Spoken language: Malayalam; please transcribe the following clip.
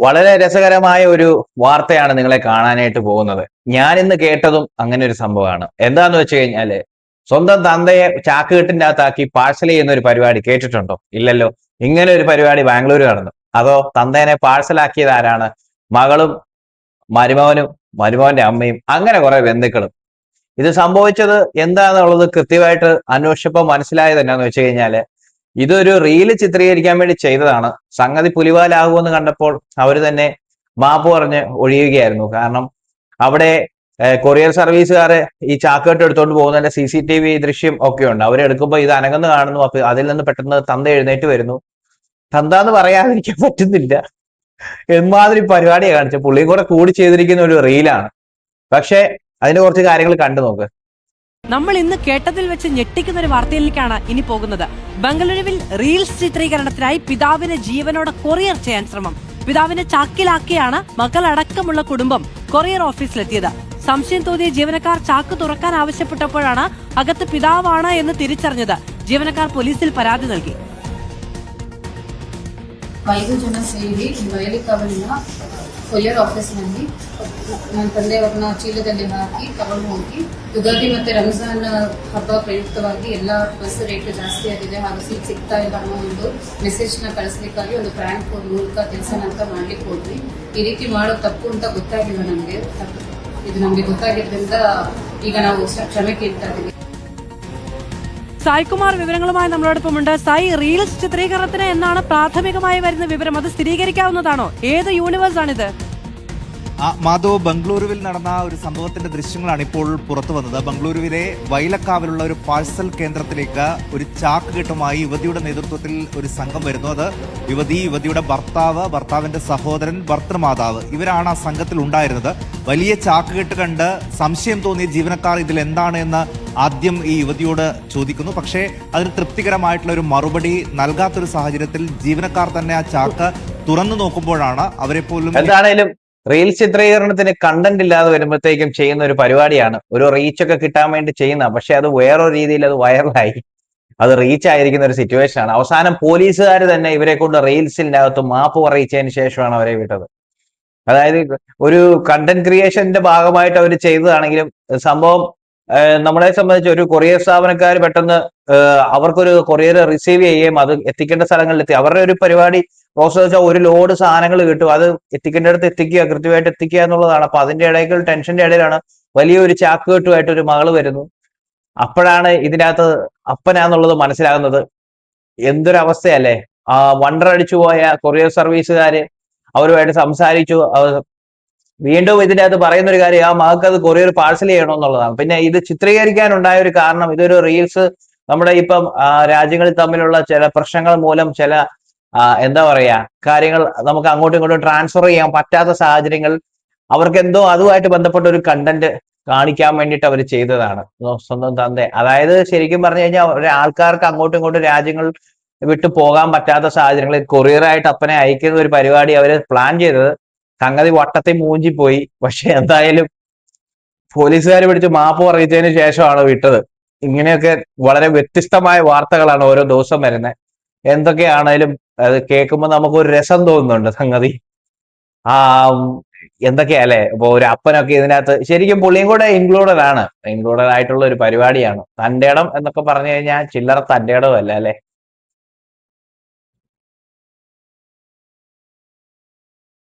വളരെ രസകരമായ ഒരു വാർത്തയാണ് നിങ്ങളെ കാണാനായിട്ട് പോകുന്നത്. ഞാൻ ഇന്ന് കേട്ടതും അങ്ങനെ ഒരു സംഭവമാണ്. എന്താന്ന് വെച്ച് കഴിഞ്ഞാല് സ്വന്തം തന്തയെ ചാക്കുകെട്ടിന്റെ അകത്താക്കി പാഴ്സൽ ചെയ്യുന്ന ഒരു പരിപാടി കേട്ടിട്ടുണ്ടോ? ഇല്ലല്ലോ. ഇങ്ങനെ ഒരു പരിപാടി ബാംഗ്ലൂർ നടന്നു. അതോ തന്തേനെ പാഴ്സലാക്കിയത് ആരാണ്? മകളും മരുമകനും മരുമകന്റെ അമ്മയും അങ്ങനെ കുറെ ബന്ധുക്കളും. ഇത് സംഭവിച്ചത് എന്താന്നുള്ളത് കൃത്യമായിട്ട് അന്വേഷിച്ചപ്പോൾ മനസ്സിലായത് എന്നാന്ന് വെച്ച് കഴിഞ്ഞാല് ഇതൊരു റീല് ചിത്രീകരിക്കാൻ വേണ്ടി ചെയ്തതാണ്. സംഗതി പുലിവാലാകുമെന്ന് കണ്ടപ്പോൾ അവര് തന്നെ മാപ്പ് പറഞ്ഞ് ഒഴിയുകയായിരുന്നു. കാരണം അവിടെ കൊറിയർ സർവീസുകാരെ ഈ ചാക്കേട്ട് എടുത്തോണ്ട് പോകുന്നതിന്റെ CCTV ദൃശ്യം ഒക്കെ ഉണ്ട്. അവരെടുക്കുമ്പോൾ ഇത് അനങ്ങുന്ന കാണുന്നു. അപ്പൊ അതിൽ നിന്ന് പെട്ടെന്ന് തന്ത എഴുന്നേറ്റ് വരുന്നു. തന്ത എന്ന് പറയാതിരിക്കാൻ പറ്റുന്നില്ല. എമ്മാതിരി പരിപാടിയാണ് കാണിച്ച പുള്ളിയും കൂടെ കൂടി ചെയ്തിരിക്കുന്ന ഒരു റീലാണ്. പക്ഷെ അതിന്റെ കുറച്ച് കാര്യങ്ങൾ കണ്ടു നോക്ക്. നമ്മൾ ഇന്ന് കേട്ടതിൽ വെച്ച് ഞെട്ടിക്കുന്ന ഒരു വാർത്തയിലേക്കാണ് ഇനി പോകുന്നത്. ബംഗളൂരുവിൽ റീൽസ് ചിത്രീകരണത്തിനായി പിതാവിനെ ജീവനോടെ കൊറിയർ ചെയ്യാൻ ശ്രമം. പിതാവിനെ ചാക്കിലാക്കിയാണ് മകളടക്കമുള്ള കുടുംബം കൊറിയർ ഓഫീസിലെത്തിയത്. സംശയം തോന്നിയ ജീവനക്കാർ ചാക്ക് തുറക്കാൻ ആവശ്യപ്പെട്ടപ്പോഴാണ് അകത്ത് പിതാവാണ് എന്ന് തിരിച്ചറിഞ്ഞത്. ജീവനക്കാർ പോലീസിൽ പരാതി നൽകി. 5 ಜನ ಸೇರಿ ಬಯಲಿಕಾವಲಿನ ಕೊರಿಯರ್ ಆಫೀಸ್ನಲ್ಲಿ ನನ್ನ ತಂದೆಯವ್ರನ್ನ ಚೀಲದಲ್ಲಿ ಹಾಕಿ ತಗೊಂಡು ಹೋಗಿ ಯುಗಾದಿ ಮತ್ತೆ ರಂಜಾನ್ ಹಬ್ಬ ಪ್ರಯುಕ್ತವಾಗಿ ಎಲ್ಲ ಬಸ್ ರೇಟ್ ಜಾಸ್ತಿ ಆಗಿದೆ ಹಾಗೂ ಸೀಟ್ ಸಿಗ್ತಾ ಇಲ್ಲ ಅನ್ನೋ ಒಂದು ಮೆಸೇಜ್ನ ಕಳಿಸ್ಲಿಕ್ಕಾಗಿ ಒಂದು ಪ್ರ್ಯಾಂಕ್ ಮೂಲಕ ಕೆಲಸನ ಅಂತ ಮಾಡ್ಲಿಕ್ಕೆ ಹೋದ್ವಿ. ಈ ರೀತಿ ಮಾಡೋ ತಪ್ಪು ಅಂತ ಗೊತ್ತಾಗಿಲ್ಲ ನಮಗೆ. ಇದು ನಮಗೆ ಗೊತ್ತಾಗಿದ್ದರಿಂದ ಈಗ ನಾವು ಕ್ಷಮೆ ಕೇಳ್ತಾ ಇದ್ದೀವಿ. സായ്കുമാർ വിവരങ്ങളുമായി നമ്മളോടൊപ്പമുണ്ട്. സായി, റീൽസ് ചിത്രീകരണത്തിന് എന്നാണ് പ്രാഥമികമായി വരുന്ന വിവരം. അത് സ്ഥിരീകരിക്കാവുന്നതാണോ? ഏത് യൂണിവേഴ്സ് ആണിത്? മാധവ്, ബംഗളൂരുവിൽ നടന്ന ഒരു സംഭവത്തിന്റെ ദൃശ്യങ്ങളാണ് ഇപ്പോൾ പുറത്തു വന്നത്. ബംഗളൂരുവിലെ വൈലക്കാവിലുള്ള ഒരു പാഴ്സൽ കേന്ദ്രത്തിലേക്ക് ഒരു ചാക്ക് കെട്ടുമായി യുവതിയുടെ നേതൃത്വത്തിൽ ഒരു സംഘം വരുന്നു. അത് യുവതിയുടെ ഭർത്താവ്, ഭർത്താവിന്റെ സഹോദരൻ, ഭർത്തൃമാതാവ്, ഇവരാണ് ആ സംഘത്തിൽ ഉണ്ടായിരുന്നത്. വലിയ ചാക്ക് കെട്ട് കണ്ട് സംശയം തോന്നിയ ജീവനക്കാർ ഇതിൽ എന്താണ് എന്ന് ആദ്യം ഈ യുവതിയോട് ചോദിക്കുന്നു. പക്ഷേ അതിന് തൃപ്തികരമായിട്ടുള്ള ഒരു മറുപടി നൽകാത്തൊരു സാഹചര്യത്തിൽ ജീവനക്കാർ തന്നെ ആ ചാക്ക് തുറന്നു നോക്കുമ്പോഴാണ് അവരെ പോലും എന്താണേലും റീൽസ് ചിത്രീകരണത്തിന് കണ്ടന്റ് ഇല്ലാതെ വരുമ്പോഴത്തേക്കും ചെയ്യുന്ന ഒരു പരിപാടിയാണ്. ഒരു റീച്ച് ഒക്കെ കിട്ടാൻ വേണ്ടി ചെയ്യുന്ന, പക്ഷെ അത് വേറൊരു രീതിയിൽ അത് വൈറലായി, അത് റീച്ച് ആയിരിക്കുന്ന ഒരു സിറ്റുവേഷൻ ആണ്. അവസാനം പോലീസുകാർ തന്നെ ഇവരെ കൊണ്ട് റീൽസിന്റെ അകത്ത് മാപ്പ് പറയിച്ചതിന് ശേഷമാണ് അവരെ വിട്ടത്. അതായത് ഒരു കണ്ടന്റ് ക്രിയേഷന്റെ ഭാഗമായിട്ട് അവർ ചെയ്തതാണെങ്കിലും സംഭവം നമ്മളെ സംബന്ധിച്ച് ഒരു കൊറിയർ സ്ഥാപനക്കാർ പെട്ടെന്ന് അവർക്കൊരു കൊറിയർ റിസീവ് ചെയ്യുകയും അത് എത്തിക്കേണ്ട സ്ഥലങ്ങളിൽ എത്തി. അവരുടെ ഒരു പരിപാടി പ്രോസസ് വെച്ചാൽ ഒരു ലോഡ് സാധനങ്ങൾ കിട്ടും, അത് എത്തിക്കേണ്ടടുത്ത് എത്തിക്കുക, കൃത്യമായിട്ട് എത്തിക്കുക എന്നുള്ളതാണ്. അപ്പൊ അതിന്റെ ഇടയിൽ ടെൻഷന്റെ ഇടയിലാണ് വലിയൊരു ചാക്ക് കെട്ടുമായിട്ട് ഒരു മകള് വരുന്നു. അപ്പോഴാണ് ഇതിനകത്ത് അപ്പനാന്നുള്ളത് മനസ്സിലാകുന്നത്. എന്തൊരവസ്ഥയല്ലേ! വണ്ടർ അടിച്ചു പോയ കൊറിയർ സർവീസുകാര് അവരുമായിട്ട് സംസാരിച്ചു. വീണ്ടും ഇതിനകത്ത് പറയുന്ന ഒരു കാര്യം, ആ മകൾക്ക് അത് കൊറിയർ പാഴ്സൽ ചെയ്യണമെന്നുള്ളതാണ്. പിന്നെ ഇത് ചിത്രീകരിക്കാനുണ്ടായ ഒരു കാരണം, ഇതൊരു റീൽസ് നമ്മുടെ ഇപ്പം രാജ്യങ്ങളിൽ തമ്മിലുള്ള ചില പ്രശ്നങ്ങൾ മൂലം ചില എന്താ പറയാ കാര്യങ്ങൾ നമുക്ക് അങ്ങോട്ടും ഇങ്ങോട്ടും ട്രാൻസ്ഫർ ചെയ്യാൻ പറ്റാത്ത സാഹചര്യങ്ങൾ, അവർക്ക് എന്തോ അതുമായിട്ട് ബന്ധപ്പെട്ട ഒരു കണ്ടന്റ് കാണിക്കാൻ വേണ്ടിയിട്ട് അവർ ചെയ്തതാണ് സ്വന്തം തന്റെ. അതായത് ശരിക്കും പറഞ്ഞു കഴിഞ്ഞാൽ ആൾക്കാർക്ക് അങ്ങോട്ടും ഇങ്ങോട്ടും രാജ്യങ്ങൾ വിട്ടു പോകാൻ പറ്റാത്ത സാഹചര്യങ്ങളിൽ കൊറിയറായിട്ട് അപ്പനെ അയക്കുന്ന ഒരു പരിപാടി അവര് പ്ലാൻ ചെയ്തത്. സംഗതി വട്ടത്തിൽ മൂഞ്ചിപ്പോയി. പക്ഷെ എന്തായാലും പോലീസുകാർ പിടിച്ച് മാപ്പ് പറയിച്ചതിന് ശേഷമാണ് വിട്ടത്. ഇങ്ങനെയൊക്കെ വളരെ വ്യത്യസ്തമായ വാർത്തകളാണ് ഓരോ ദിവസം വരുന്നത്. എന്തൊക്കെയാണേലും അത് കേൾക്കുമ്പോൾ നമുക്കൊരു രസം തോന്നുന്നുണ്ട് സംഗതി. എന്തൊക്കെയാ അല്ലെ? ഇപ്പൊ ഒരു അപ്പനൊക്കെ ഇതിനകത്ത് ശരിക്കും പുള്ളിയും കൂടെ ഇൻക്ലൂഡഡ് ആയിട്ടുള്ള ഒരു പരിപാടിയാണ്. തന്റെ ഇടം എന്നൊക്കെ പറഞ്ഞു കഴിഞ്ഞാൽ ചില്ലറ തന്റെ ഇടം അല്ല അല്ലെ?